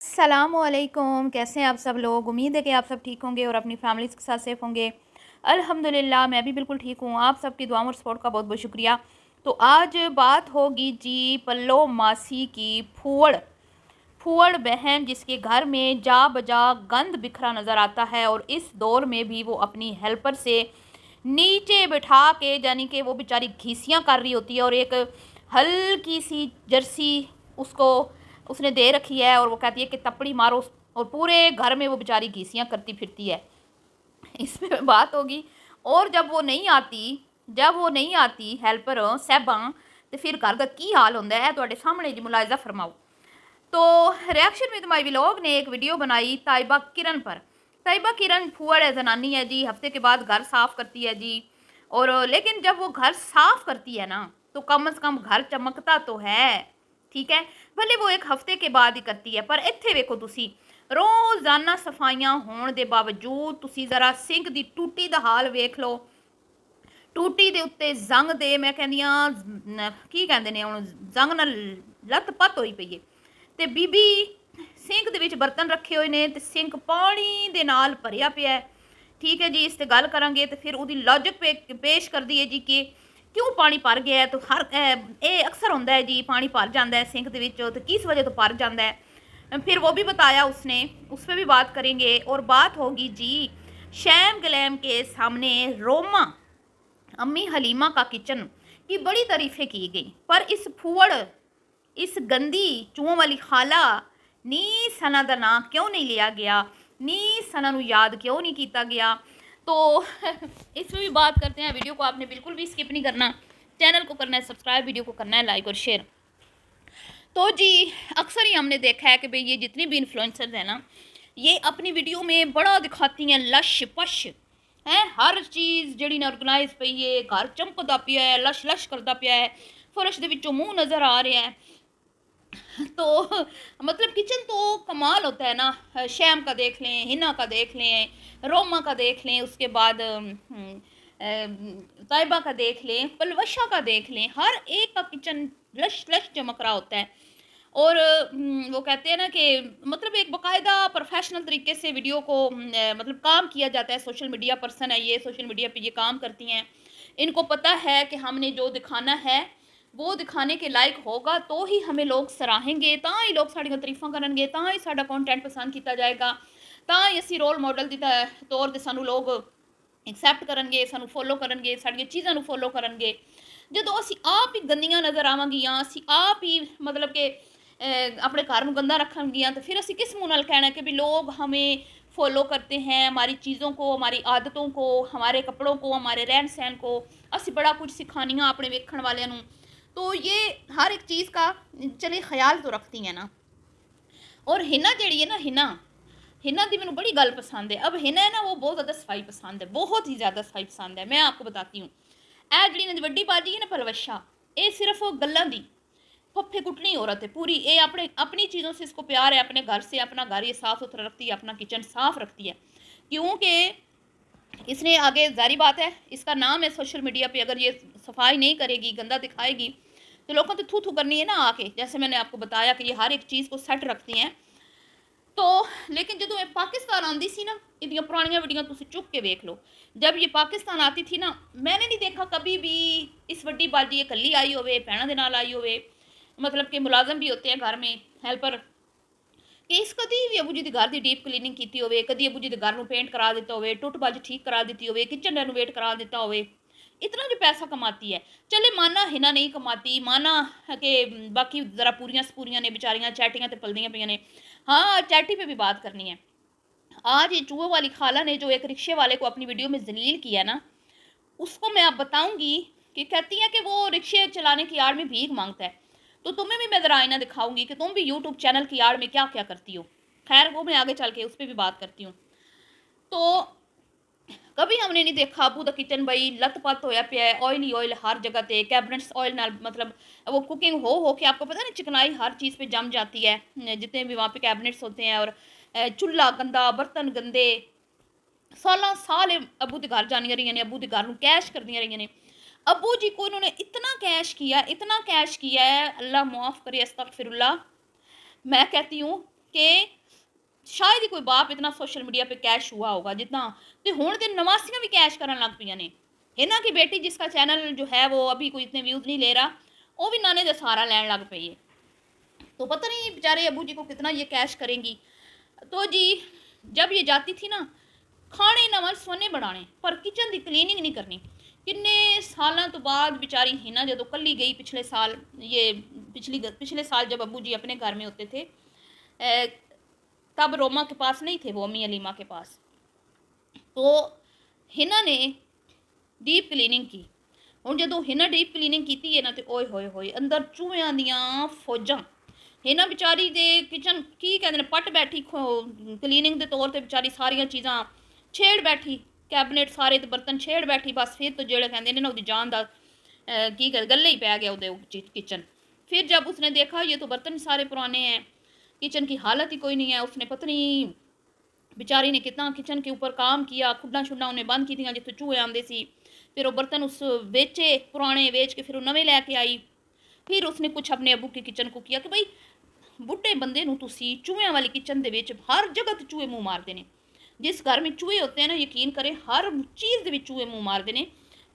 अस्सलामुअलैकुम, कैसे हैं आप सब लोग। उम्मीद है कि आप सब ठीक होंगे और अपनी फैमिली के साथ सेफ़ होंगे। अल्हम्दुलिल्लाह मैं भी बिल्कुल ठीक हूँ। आप सबकी दुआओं और सपोर्ट का बहुत बहुत शुक्रिया। तो आज बात होगी जी पल्लो मासी की फूफड़ फूफड़ बहन जिसके घर में जा बजा गंद बिखरा नज़र आता है और इस दौर में भी वो अपनी हेल्पर से नीचे बिठा के यानी कि वो बेचारी घीसियाँ कर रही होती है और एक हल्की सी जर्सी उसको उसने दे रखी है और वो कहती है कि तपड़ी मारो और पूरे घर में वो बेचारी घीसियाँ करती फिरती है। इसमें बात होगी। और जब वो नहीं आती हेल्पर साहबा तो फिर घर का की हाल होंदा है तुहाडे सामने जी मुलाहिजा फरमाओ। तो रिएक्शन विद माई व्लॉग ने एक वीडियो बनाई ताइबा किरण पर। ताइबा किरण फूहड़ है, जनानी है जी, हफ्ते के बाद घर साफ़ करती है जी। और लेकिन जब वो घर साफ़ करती है ना तो कम से कम घर चमकता तो है, ठीक है। भले वो एक हफ्ते के बाद ही करती है पर इत्थे वेखो तुसी रोज़ाना सफाइयां होने के बावजूद तुसी ज़रा सिंक की टूटी का हाल वेख लो। टूटी ਦੇ ਉੱਤੇ ਜ਼ੰਗ ਦੇ ਮੈਂ ਕਹਿੰਦੀ ਆ ਕੀ ਕਹਿੰਦੇ ਨੇ ਹੁਣ ਜ਼ੰਗ ਨਾਲ ਲੱਤ ਪੱਤ ਹੋਈ ਪਈ ਏ ਤੇ ਬੀਬੀ ਸਿੰਕ ਦੇ ਵਿੱਚ ਬਰਤਨ ਰੱਖੇ ਹੋਏ ਨੇ ਤੇ ਸਿੰਕ ਪਾਣੀ ਦੇ ਨਾਲ ਭਰਿਆ ਪਿਆ ਹੈ। ਠੀਕ ਹੈ ਜੀ, ਇਸ ਤੇ ਗੱਲ ਕਰਾਂਗੇ ਤੇ ਫਿਰ ਉਹਦੀ ਲੌਜਿਕ ਪੇਸ਼ ਕਰਦੀ ਹੈ ਜੀ ਕਿ क्यों पानी भर गया है। तो हर ये अक्सर होता है जी, पानी भर जाता है सिंक के तो किस वजह तो भर जाता है फिर वो भी बताया उसने, उस पर भी बात करेंगे। और बात होगी जी शैम गलैम के सामने रोमा अम्मी हलीमा का किचन की बड़ी तारीफ़ें की गई पर इस फूहड़ इस गंदी चूहों वाली खाला नी सना का नाम क्यों नहीं लिया गया, नी सना नू याद क्यों नहीं किया गया। तो इसमें भी बात करते हैं। वीडियो को आपने बिल्कुल भी स्किप नहीं करना, चैनल को करना है सब्सक्राइब, वीडियो को करना है लाइक और शेयर। तो जी अक्सर ही हमने देखा है कि भाई ये जितनी भी इन्फ्लुएंसर्स हैं ना ये अपनी वीडियो में बड़ा दिखाती हैं लश पश है, हर चीज़ जड़ी ने ऑर्गेनाइज पई है, घर चमकदा पिया है, लश लश करता पिया है, फर्श दे विचों मुंह नज़र आ रहा है। तो मतलब किचन तो कमाल होता है ना। शैम का देख लें, हिना का देख लें, रोमा का देख लें, उसके बाद ताइबा का देख लें, पलवशा का देख लें, हर एक का किचन लश लश चमक रहा होता है। और वो कहते हैं ना कि मतलब एक बाकायदा प्रोफेशनल तरीके से वीडियो को मतलब काम किया जाता है। सोशल मीडिया पर्सन है ये, सोशल मीडिया पे ये काम करती हैं। इनको पता है कि हमने जो दिखाना है वो दिखाने के लायक होगा तो ही हमें लोग सराहेंगे, तां ही लोग साड़ियां तारीफां करनगे, तां ही साडा कंटेंट पसंद किया जाएगा, तां ही असी रोल मॉडल की तौर पर सानू लोग एक्सैप्ट करनगे, सानू फॉलो करनगे, साड़ियां चीज़ां नू फॉलो करनगे। जो असी आप ही गंदियां नज़र आवांगियां, असी आप ही मतलब कि अपने घर में गंदा रखनगियां तो फिर असी किस मुँह नाल कहना कि भी लोग हमें फॉलो करते हैं, हमारी चीज़ों को, हमारी आदतों को, हमारे कपड़ों को, हमारे रहन सहन को, असी बड़ा कुछ सिखानियां अपने वेखण वालियां नू। तो ये हर एक चीज़ का चले ख्याल तो रखती हैं ना। और हिना जड़ी है ना, हिना हिना की मैंने बड़ी गल पसंद है। अब हिना है ना वो बहुत ज़्यादा सफाई पसंद है, बहुत ही ज़्यादा सफाई पसंद है। मैं आपको बताती हूँ ए जी इन्हां दी वड्डी बाजी है ना पलवशा, ये सिर्फ गल्लां दी फफ्फे कुटनी औरत है पूरी। ये अपने अपनी चीज़ों से इसको प्यार है, अपने घर से अपना घर ये साफ़ सुथरा रखती है, अपना किचन साफ़ रखती है। क्योंकि इसने आगे जारी बात है इसका नाम है सोशल मीडिया पे, अगर ये सफाई नहीं करेगी, गंदा दिखाएगी तो लोगों तो थू थू करनी है ना आके। जैसे मैंने आपको बताया कि ये हर एक चीज़ को सेट रखती हैं। तो लेकिन जो मैं पाकिस्तान आती सी ना, इदियां पुरानियां वीडियो तुम चुक के वेख लो, जब ये पाकिस्तान आती थी ना मैंने नहीं देखा कभी भी इस वड्डी बाजी ये कली आई होवे, भैणों के नाल आई होवे, मतलब कि मुलाजम भी होते हैं घर में हेल्पर, कि इस कदी भी अबू जी के घर की डीप क्लीनिंग की हो, कभी अबू जी के घर में पेंट करा दिता हो, टुट बज ठीक करा दी हो, किचन रेनोवेट करा दिता हो, इतना जो पैसा कमाती है। चले माना हिना नहीं कमाती, माना कि बाकी ज़रा पूरियां स्पूरियां ने बेचारियां चैटियां तो पलदियां पे ने। हाँ चैटी पे भी बात करनी है। आज ये चूहे वाली खाला ने जो एक रिक्शे वाले को अपनी वीडियो में जलील किया ना, उसको मैं अब बताऊंगी कि कहती है कि वो रिक्शे चलाने की आड़ में भीख मांगता है। तो तुम्हें भी मैं ज़रा आईना दिखाऊंगी कि तुम भी यूट्यूब चैनल की आड़ में क्या क्या करती हो। खैर वो मैं आगे चल के उस पर भी बात करती हूँ। तो कभी हमने नहीं देखा अबू दा किचन बई लत-पत होया पिया है, ऑयल ही ऑयल हर जगह पे, कैबिनेट्स ऑयल नाल मतलब वो कुकिंग हो के आपको पता है ना चिकनाई हर चीज़ पे जम जाती है, जितने भी वहाँ पे कैबिनेट्स होते हैं। और चूल्हा गंदा, बर्तन गंदे, सालां साल अबू के घर जानियां रही ने, अबू के घर कैश करदियां रही ने। अबू जी को इन्होंने इतना कैश किया, इतना कैश किया है, अल्लाह मुआफ़ करे, अस्तगफिरुल्लाह। मैं कहती हूँ कि शायद ही कोई बाप इतना सोशल मीडिया पे कैश हुआ होगा जितना, तो हुण ते नवासियां भी कैश करन लग पईयां ने। हिना की बेटी जिसका चैनल जो है वो अभी कोई इतने व्यूज़ नहीं ले रहा, वो भी नाने दा सहारा लैन लग पई है। तो पता नहीं बेचारे अब्बू जी को कितना ये कैश करेंगी। तो जी जब ये जाती थी ना, खाने नवां सोने बनाने पर किचन की क्लीनिंग नहीं करनी। किन्ने सालों तो बाद बेचारी हिना जो कल्ली गई पिछले साल, ये पिछले साल जब अब्बू जी अपने घर में होते थे, तब रोमा के पास नहीं थे, वो अम्मी अलीमा के पास। तो हिना ने डीप क्लीनिंग की। हुण जदों हिना डीप क्लीनिंग की है ना, तो ओए होए होए अंदर चूहियां दियां फौजां। हिना बेचारी दे किचन की कहते हैं पट बैठी क्लीनिंग के तौर पर, बेचारी सारिया चीज़ां छेड़ बैठी, कैबिनेट सारे ते बर्तन छेड़ बैठी। बस फिर तो जेड़े कहते हैं ना उसकी जान का की गले ही पै गया उहदे किचन। फिर जब उसने देखा ये तो बर्तन सारे पुराने हैं, किचन की हालत ही कोई नहीं है, उसने पता नहीं बेचारी ने कितना किचन के ऊपर काम किया, खुड्डा शुड्डा उन्हें बंद की जितों चूहे आते सी। फिर वो बर्तन उस बेचे पुराने, बेच के फिर वो नवे लैके आई। फिर उसने कुछ अपने अबू की किचन को किया कि बई बुढ़े बंदे नूं तुसी चूहियां वाली किचन दे विच हर जगह ते चूहे मुँह मारते हैं। जिस घर में चूहे होते हैं ना, यकीन करें हर चीज़ के चूहे मुँह मारते हैं।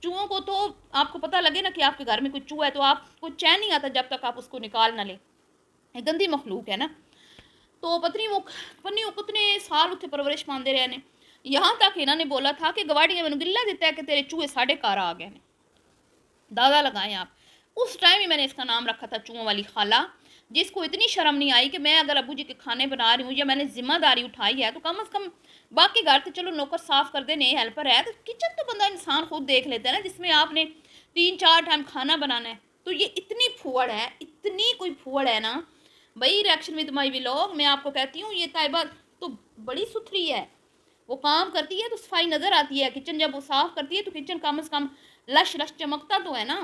चूहों को तो आपको पता लगे ना कि आपके घर में कोई चूहा है तो आपको चैन नहीं आता जब तक आप उसको निकाल ना लें। गंदी मखलूक है ना। तो पत्नी वो कितने साल उत्थे परवरिश पाते रहे ने। यहाँ तक इन्होंने बोला था कि गवाड़ियाँ मैंने गिला दिता है कि तेरे चूहे साढ़े घर आ गए हैं। दादा लगाएं आप। उस टाइम ही मैंने इसका नाम रखा था चूहों वाली खाला, जिसको इतनी शर्म नहीं आई कि मैं अगर अबू जी के खाने बना रही हूँ या मैंने जिम्मेदारी उठाई है तो कम से कम बाकी घर तो चलो नौकर साफ कर देने, हेल्पर है, तो किचन तो बंदा इंसान खुद देख लेता है ना, जिसमें आपने 3-4 टाइम खाना बनाना है। तो ये इतनी फुअड़ है, इतनी कोई फुअड़ है ना भाई। रिएक्शन विद माई व्लॉग मैं आपको कहती हूँ, ये ताइबा तो बड़ी सुथरी है, वो काम करती है तो सफाई नज़र आती है। किचन जब वो साफ़ करती है तो किचन कम से कम लश लश चमकता तो है ना।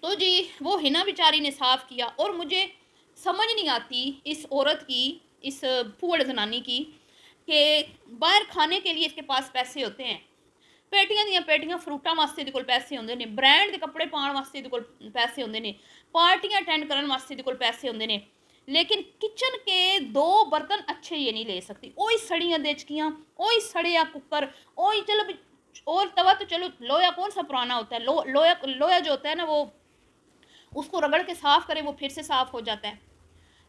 तो जी वो हिना बेचारी ने साफ़ किया। और मुझे समझ नहीं आती इस औरत की, इस फूहड़ जनानी की, कि बाहर खाने के लिए इसके पास पैसे होते हैं, पेटियां दियां पेटियां फ्रूटां वास्ते इहदे कोल पैसे होंदे ने, ब्रांड के कपड़े पाउण वास्ते इहदे कोल पैसे होंदे ने, पार्टियां अटेंड करन वास्ते इहदे कोल पैसे होंदे ने, लेकिन किचन के 2 बर्तन अच्छे ये नहीं ले सकती। ओही सड़ियां देचकियां, ओही सड़िया कुकर, ओही चलो और तवा तो चलो लोया कौन सा पुराना होता है, लोया जो होता है ना, वो उसको रगड़ के साफ़ करें वो फिर से साफ़ हो जाता है।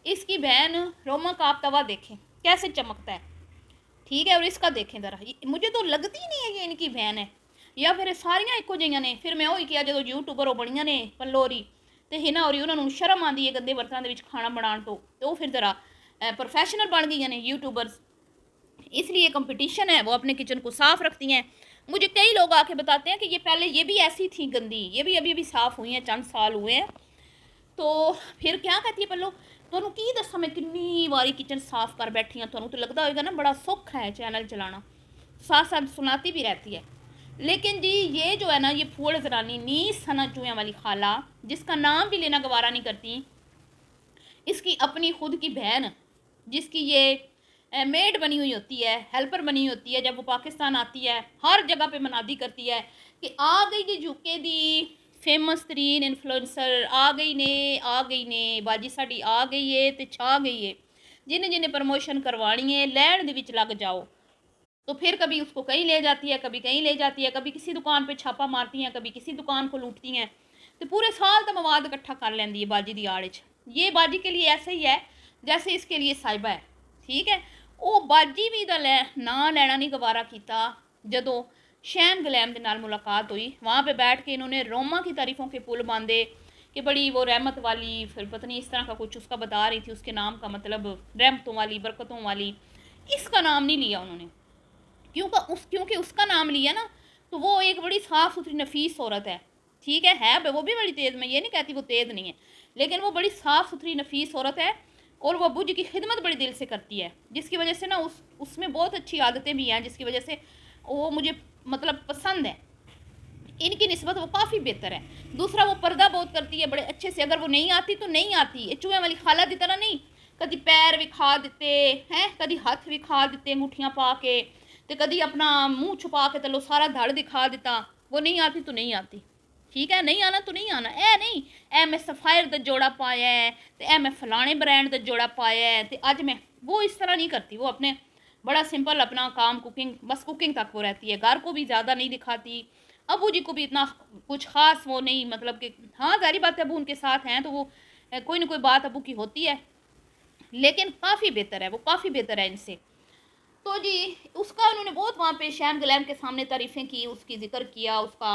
इसकी बहन रोमा का आप तवा देखें कैसे चमकता है, ठीक है। और इसका देखें ज़रा, मुझे तो लगती ही नहीं है ये इनकी बहन है, या फिर सारियां इको जिहियां ने। फिर मैं वही किया जो यूट्यूबर वो बनियां ने पल्लो होरी ते हिना होरी, उन्होंने शर्म आती है गंदे बर्तनों के खाना बनाने तो फिर ज़रा प्रोफैशनल बन गई ने यूट्यूबर्स, इसलिए कंपटीशन है, वो अपने किचन को साफ़ रखती हैं। मुझे कई लोग आके बताते हैं कि ये पहले ये भी ऐसी थी गंदी, ये भी अभी साफ़ हुई हैं, चंद साल हुए हैं। तो फिर क्या कहती है पल्लो, तुहानू की दसा मैं कितनी बारी किचन साफ़ कर बैठी हाँ, तुहानू तो लगता होगा ना बड़ा सौखा है चैनल चलाना, साथ साथ सुनाती भी रहती है। लेकिन जी ये जो है ना, ये फूहड़ जनानी नीस सना चूहियां वाली खाला, जिसका नाम भी लेना गवारा नहीं करती, इसकी अपनी खुद की बहन, जिसकी ये मेड बनी हुई होती है, हेल्पर बनी हुई होती है, जब वो पाकिस्तान आती है हर जगह पे मनादी करती है कि आ गई जी यूके दी फेमस तरीन इन्फ्लुएंसर, आ गई ने बाजी साड़ी आ गई है तो छा गई है, जिन्हें जिन्हें प्रमोशन करवानी है लैंड दे विच लग जाओ। तो फिर कभी उसको कहीं ले जाती है, कभी कहीं ले जाती है, कभी किसी दुकान पे छापा मारती हैं, कभी किसी दुकान को लूटती हैं। तो पूरे साल तो मवाद इकट्ठा कर लेंदी है बाजी दी आड़ च। ये बाजी के लिए ऐसे ही है जैसे इसके लिए साहिबा है, ठीक है। वो बाजी भी दा ना लेना नहीं गवारा किया। जदों शैम गलैम के नाल मुलाकात हुई, वहाँ पे बैठ के इन्होंने रोमा की तारीफ़ों के पुल बांधे कि बड़ी वो रहमत वाली, फिर पता नहीं इस तरह का कुछ उसका बता रही थी, उसके नाम का मतलब रहमतों वाली, बरकतों वाली। इसका नाम नहीं लिया उन्होंने, क्योंकि उसका नाम लिया ना तो वो एक बड़ी साफ़ सुथरी नफीस औरत है, ठीक है वो भी बड़ी तेज़, मैं ये नहीं कहती वो तेज़ नहीं है, लेकिन वो बड़ी साफ़ सुथरी नफीस औरत है। और वो अब्बू जी की खिदमत बड़ी दिल से करती है, जिसकी वजह से ना उसमें बहुत अच्छी आदतें भी हैं, जिसकी वजह से वो मुझे मतलब पसंद है। इनकी निस्बत वो काफ़ी बेहतर है। दूसरा वो पर्दा बहुत करती है बड़े अच्छे से, अगर वो नहीं आती तो नहीं आती, चूहे वाली खाला की तरह नहीं, कभी पैर विखा दिते हैं, कभी हाथ विखा दिते अंगूठियाँ पा के, तो कभी अपना मुँह छुपा के तलो सारा धड़ दिखा दिता, वो नहीं आती तो नहीं आती। ठीक है, नहीं आना तो नहीं आना, ए नहीं ए मैं सफायर का जोड़ा पाया है तो ए मैं फलाने ब्रांड का जोड़ा पाया है तो अज मैं, वो इस तरह नहीं करती। वो अपने बड़ा सिंपल अपना काम, कुकिंग, बस कुकिंग तक वो रहती है, घर को भी ज़्यादा नहीं दिखाती। अबू जी को भी इतना कुछ ख़ास वो नहीं, मतलब कि हाँ जारी बात है अबू उनके साथ हैं तो वो कोई ना कोई बात अबू की होती है, लेकिन काफ़ी बेहतर है, वो काफ़ी बेहतर है इनसे। तो जी उसका उन्होंने बहुत वहाँ पे शैम गलैम के सामने तारीफ़ें की, उसकी जिक्र किया उसका।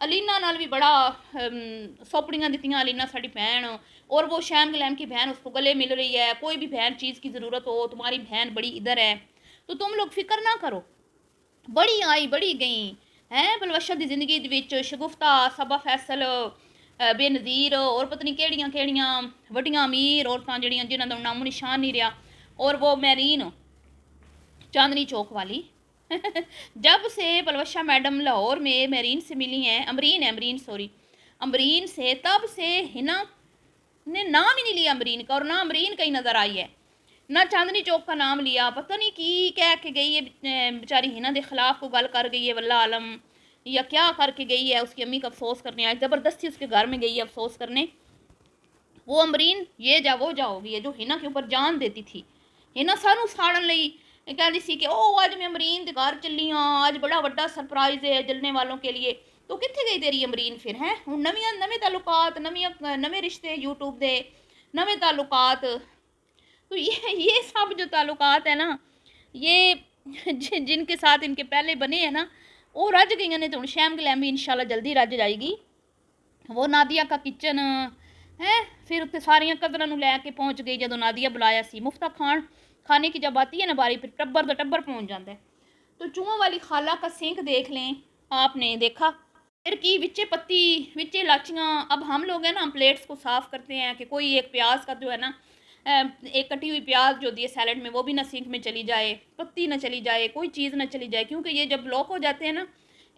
अलीना नाल भी बड़ा सौपड़ियाँ दित्तियां, अलीना साड़ी बहन, और वो शैम गलैम की बहन उसको गले मिल रही है, कोई भी बहन चीज़ की ज़रूरत हो, तुम्हारी बहन बड़ी इधर है तो तुम लोग फिक्र ना करो। बड़ी आई बड़ी गई हैं बलवशा की जिंदगी विच, शगुफ्ता, सबा फैसल, बेनज़ीर और पता नहीं केड़ियां केड़ियां वड्डियां अमीर औरतां जिहड़ियां जिन्हां दा नामो निशान नहीं रहा, और वो मैरीन चांदनी चौक वाली जब से पलवशा मैडम लाहौर में मेरीन से मिली हैं, अमरीन सॉरी, अमरीन से, तब से हिना ने नाम ही नहीं लिया अमरीन का, और ना अमरीन कहीं नज़र आई है, ना चांदनी चौक का नाम लिया। पता नहीं की कह के गई है बेचारी, हिना के खिलाफ को गल कर गई है वल्ला आलम, या क्या करके गई है, उसकी अम्मी का अफसोस करने आई, ज़बरदस्ती उसके घर में गई है अफसोस करने। वो अमरीन ये जा वो जा होगी है जो हिना के ऊपर जान देती थी, हिना सानू साड़न लई कहती सी कि ओ अज मैं अमरीन के घर चली हाँ, अज बड़ा वड्डा सरप्राइज है जलने वालों के लिए। तो कित्थे गई तेरी अमरीन फिर हैं, हुण नवे ताल्लुकात, नवे रिश्ते यूट्यूब के, नवे ताल्लुकात। तो ये सब जो ताल्लुकात है ना, ये जिनके साथ इनके पहले बने हैं ना, वो रज गई ने, तो हूँ शैम गलैम भी इंशाल्लाह जल्दी रज जाएगी। वो नादिया का किचन है, फिर उत्ते सारिया कदरां लैके पहुँच गई, जो नादिया बुलाया सी मुफ्ता खाने की जब आती है ना बारी, फिर टब्बर का टब्बर पहुँच जाता है। तो चूहों वाली खाला का सिंक देख लें, आपने देखा फिर की विच्चे पत्ती विच्चे इलाचियाँ। अब हम लोग हैं ना, हम प्लेट्स को साफ़ करते हैं कि कोई एक प्याज का जो है ना, एक कटी हुई प्याज जो होती है सैलड में, वो भी ना सिंक में चली जाए, पत्ती ना चली जाए, कोई चीज़ ना चली जाए, क्योंकि ये जब ब्लॉक हो जाते हैं ना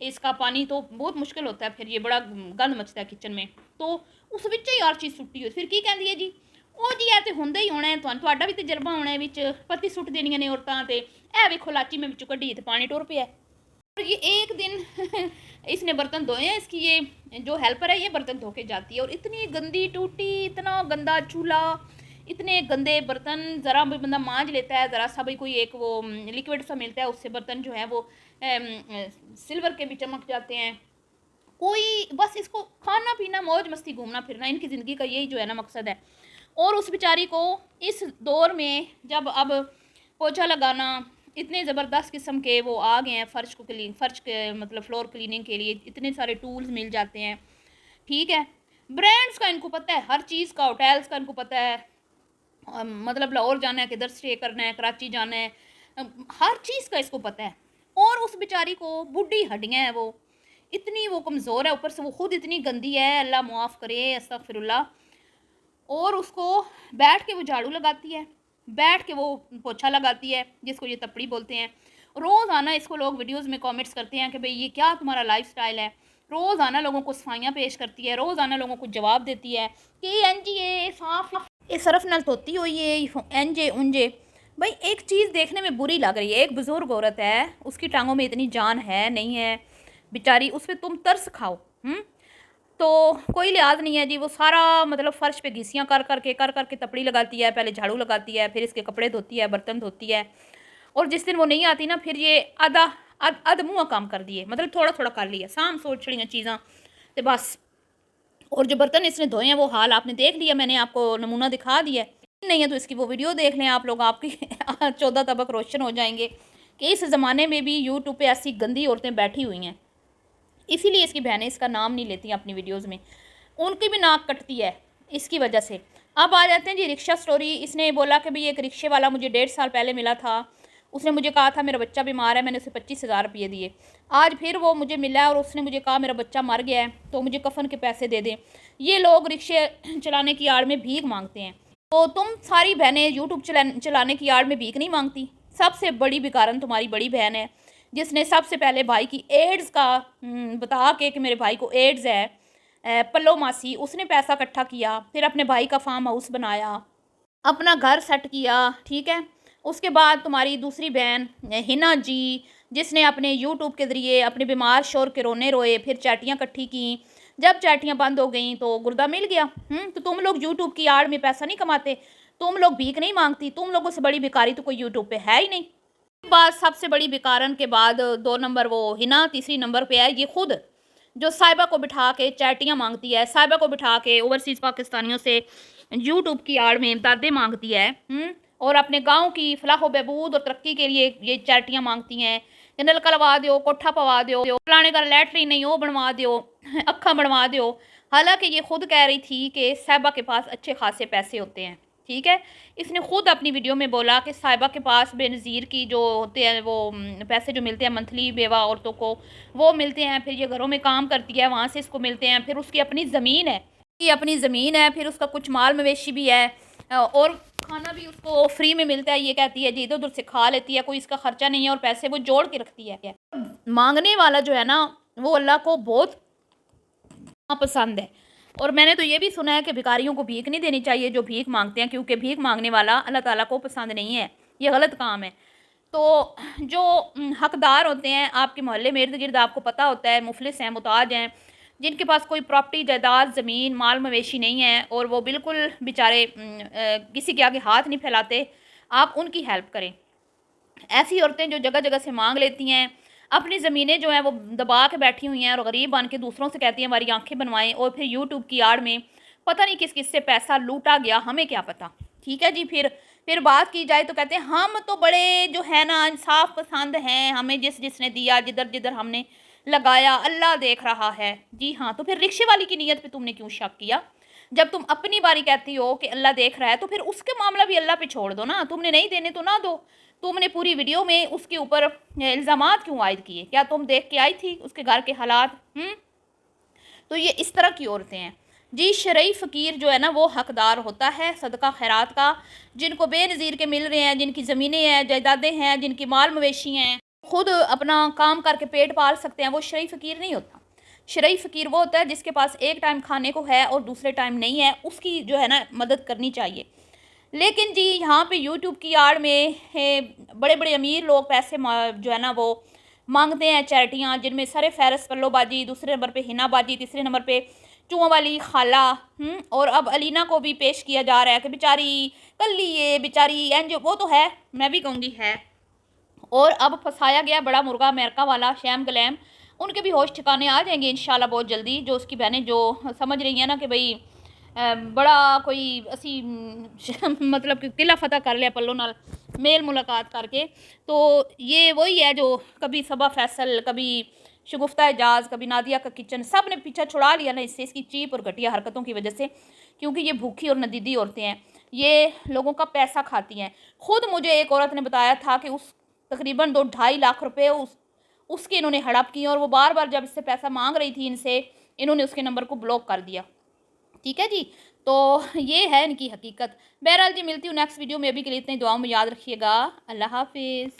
इसका पानी, तो बहुत मुश्किल होता है, फिर ये बड़ा गंद मचता है किचन में। तो उस विच ही हर चीज़ सुट्टी हो, फिर की कहती है जी ਉਹ ਜੀ ਇਹ ਤੇ ਹੁੰਦਾ ਹੀ ਹੋਣਾ ਹੈ, ਤੁਹਾਡਾ ਵੀ ਤਜਰਬਾ ਹੋਣਾ ਹੈ, ਵਿੱਚ ਪੱਤੀ ਸੁੱਟ ਦੇਣੀਆਂ ਨੇ औरतां ਤੇ ਇਹ ਵੇਖੋ लाची में ਵਿੱਚੋਂ ਕੱਢੀ ਤੇ पानी टुर पिया। और ये एक दिन इसने बर्तन धोए हैं, इसकी ये जो हेल्पर है ये बर्तन धो के जाती है, और इतनी गंदी टूटी, इतना गंदा चूल्हा, इतने गंदे बर्तन, ज़रा भी बंदा मांज लेता है, ज़रा सा भी कोई एक वो लिक्विड सा मिलता है, उससे बर्तन जो है वो सिल्वर के भी चमक जाते हैं। कोई बस इसको खाना पीना मौज मस्ती घूमना फिरना, इनकी ज़िंदगी का यही जो है ना मकसद है। और उस बेचारी को इस दौर में जब अब पोछा लगाना, इतने ज़बरदस्त किस्म के वो आ गए हैं, फ़र्श के मतलब फ्लोर क्लीनिंग के लिए इतने सारे टूल्स मिल जाते हैं, ठीक है। ब्रांड्स का इनको पता है, हर चीज़ का, होटल्स का इनको पता है, मतलब लाहौर जाना है, किधर स्टे करना है, कराची जाना है, हर चीज़ का इसको पता है। और उस बेचारी को बुढ़ी हड्डियाँ हैं, वो इतनी वो कमज़ोर है, ऊपर से वो खुद इतनी गंदी है, अल्लाह मुआफ़ करे, अस्तगफिरुल्लाह। और उसको बैठ के वो झाड़ू लगाती है, बैठ के वो पोछा लगाती है, जिसको ये तपड़ी बोलते हैं। रोज़ाना इसको लोग वीडियोस में कमेंट्स करते हैं कि भाई ये क्या तुम्हारा लाइफस्टाइल है। रोज़ाना लोगों को सफाइयाँ पेश करती है, रोज़ाना लोगों को जवाब देती है कि इंज ये साफ ये सरफ नाल धोती हुई है, इंजे उंजे। भाई एक चीज़ देखने में बुरी लग रही है, एक बुज़ुर्ग औरत है, उसकी टांगों में इतनी जान है नहीं है बेचारी, उस पर तुम तरस खाओ। तो कोई लिहाज नहीं है जी, वो सारा मतलब फ़र्श पे घिसियाँ कर करके तपड़ी लगाती है, पहले झाड़ू लगाती है, फिर इसके कपड़े धोती है, बर्तन धोती है। और जिस दिन वो नहीं आती ना, फिर ये अध मुँह काम कर दिए, मतलब थोड़ा थोड़ा कर लिया, साम सोच छड़ियाँ चीज़ां तो बस। और जो बर्तन इसने धोए हैं वो हाल आपने देख लिया, मैंने आपको नमूना दिखा दिया। नहीं है तो इसकी वो वीडियो देख लें आप लोग, आपकी 14 तबक रोशन हो जाएंगे कि इस ज़माने में भी यूट्यूब पे ऐसी गंदी औरतें बैठी हुई हैं। इसीलिए इसकी बहनें इसका नाम नहीं लेती अपनी वीडियोस में, उनकी भी नाक कटती है इसकी वजह से। अब आ जाते हैं जी रिक्शा स्टोरी। इसने बोला कि भाई एक रिक्शे वाला मुझे 1.5 साल पहले मिला था, उसने मुझे कहा था मेरा बच्चा बीमार है, मैंने उसे 25,000 रुपये दिए। आज फिर वो मुझे मिला है और उसने मुझे कहा मेरा बच्चा मर गया है तो मुझे कफन के पैसे दे दें। ये लोग रिक्शे चलाने की आड़ में भीख मांगते हैं। तो तुम सारी बहनें यूट्यूब चलाने की आड़ में भीख नहीं मांगती। सबसे बड़ी बिकारन तुम्हारी बड़ी बहन है, जिसने सबसे पहले भाई की एड्स का बता के कि मेरे भाई को एड्स है, पल्लो मासी, उसने पैसा इकट्ठा किया, फिर अपने भाई का फार्म हाउस बनाया, अपना घर सेट किया, ठीक है। उसके बाद तुम्हारी दूसरी बहन हिना जी, जिसने अपने यूट्यूब के ज़रिए अपने बीमार शोर के रोने रोए, फिर चैटियाँ इकट्ठी की, जब चैटियाँ बंद हो गई तो गुर्दा मिल गया। तो तुम लोग यूट्यूब की आड़ में पैसा नहीं कमाते, तुम लोग भीख नहीं मांगती, तुम लोगों से बड़ी भिखारी तो कोई यूट्यूब पे है ही नहीं। बात सबसे बड़ी भिखारन के बाद 2 नंबर वो हिना, तीसरी नंबर पे है ये खुद, जो साहिबा को बिठा के चैटियाँ मांगती है, साहिबा को बिठा के ओवरसीज़ पाकिस्तानियों से यूट्यूब की आड़ में इमदादें मांगती है। और अपने गांव की फलाह व बहबूद और तरक्की के लिए ये चैटियाँ मांगती हैं कि नलका लगा दो, कोठा पवा दो, फलाने का लैटरीन नहीं वो बनवा दो, अखा बनवा दो। हालांकि ये खुद कह रही थी कि साहिबा के पास अच्छे खासे पैसे होते हैं। ठीक है, इसने खुद अपनी वीडियो में बोला कि साहिबा के पास बेनज़ीर की जो होते हैं वो पैसे जो मिलते हैं मंथली बेवा औरतों को वो मिलते हैं, फिर ये घरों में काम करती है वहाँ से इसको मिलते हैं, फिर उसकी अपनी ज़मीन है, फिर उसका कुछ माल मवेशी भी है, और खाना भी उसको फ्री में मिलता है। ये कहती है जी इधर उधर से खा लेती है, कोई इसका खर्चा नहीं है और पैसे वो जोड़ के रखती है। मांगने वाला जो है ना वो अल्लाह को बहुत पसंद है। और मैंने तो ये भी सुना है कि भिखारियों को भीख नहीं देनी चाहिए जो भीख मांगते हैं, क्योंकि भीख मांगने वाला अल्लाह ताला को पसंद नहीं है, ये गलत काम है। तो जो हकदार होते हैं आपके मोहल्ले में इर्द गिर्द, आपको पता होता है मुफलिस हैं, मुताज हैं, जिनके पास कोई प्रॉपर्टी जायदाद ज़मीन माल मवेशी नहीं है और वो बिल्कुल बेचारे किसी के आगे हाथ नहीं फैलाते, आप उनकी हेल्प करें। ऐसी औरतें जो जगह जगह से मांग लेती हैं, अपनी ज़मीनें जो हैं वो दबा के बैठी हुई हैं और गरीब बन के दूसरों से कहती हैं हमारी आंखें बनवाएं, और फिर यूट्यूब की आड़ में पता नहीं किस किस से पैसा लूटा गया, हमें क्या पता। ठीक है जी, फिर बात की जाए तो कहते हैं हम तो बड़े जो है ना इंसाफ पसंद हैं, हमें जिसने दिया जिधर जिधर हमने लगाया अल्लाह देख रहा है। जी हाँ, तो फिर रिक्शे वाली की नीयत पे तुमने क्यों शक किया? जब तुम अपनी बारी कहती हो कि अल्लाह देख रहा है तो फिर उसके मामला भी अल्लाह पे छोड़ दो ना, तुमने नहीं देने तो ना दो। तुमने पूरी वीडियो में उसके ऊपर इल्ज़ामात क्यों आयद किए? क्या तुम देख के आई थी उसके घर के हालात? तो ये इस तरह की औरतें हैं जी। शरई फ़कीर जो है ना वो हकदार होता है सदका खैरात का, जिनको बेनज़ीर के मिल रहे हैं, जिनकी ज़मीनें हैं, जायदादें हैं, जिनकी माल मवेशी हैं, खुद अपना काम करके पेट पाल सकते हैं, वो शरई फ़कीर नहीं होता। शरई फ़कीर वो होता है जिसके पास एक टाइम खाने को है और दूसरे टाइम नहीं है, उसकी जो है ना मदद करनी चाहिए। लेकिन जी यहाँ पे यूट्यूब की आड़ में बड़े बड़े अमीर लोग पैसे जो है ना वो मांगते हैं चैरिटियाँ, जिनमें सर फहरस्त पल्लोबाजी, दूसरे नंबर पे हिनाबाजी, तीसरे नंबर पे चूहों वाली खाला। और अब अलीना को भी पेश किया जा रहा है कि बेचारी कल्ली ये बेचारी एनजीओ, वो तो है, मैं भी कहूँगी है। और अब फंसाया गया बड़ा मुर्गा अमेरिका वाला शैम गलैम, उनके भी होश ठिकाने आ जाएंगे इंशाल्लाह बहुत जल्दी। जो उसकी बहनें जो समझ रही हैं ना कि भाई बड़ा कोई असी मतलब कि किला फतह कर लिया पल्लो नाल मेल मुलाकात करके, तो ये वही है जो कभी सबा फैसल, कभी शगुफ्ता एजाज, कभी नादिया का किचन, सब ने पीछा छुड़ा लिया ना इससे, इसकी चीप और घटिया हरकतों की वजह से। क्योंकि ये भूखी और नदीदी औरतें हैं, ये लोगों का पैसा खाती हैं। खुद मुझे एक औरत ने बताया था कि उस तकरीबन 2-2.5 लाख रुपए उसके इन्होंने हड़प किए, और वो बार बार जब इससे पैसा मांग रही थी इनसे, इन्होंने उसके नंबर को ब्लॉक कर दिया। ठीक है जी, तो ये है इनकी हकीकत। बहरहाल जी मिलती हूँ नेक्स्ट वीडियो में, अभी के लिए इतनी दुआओं में याद रखिएगा। अल्लाह हाफिज़।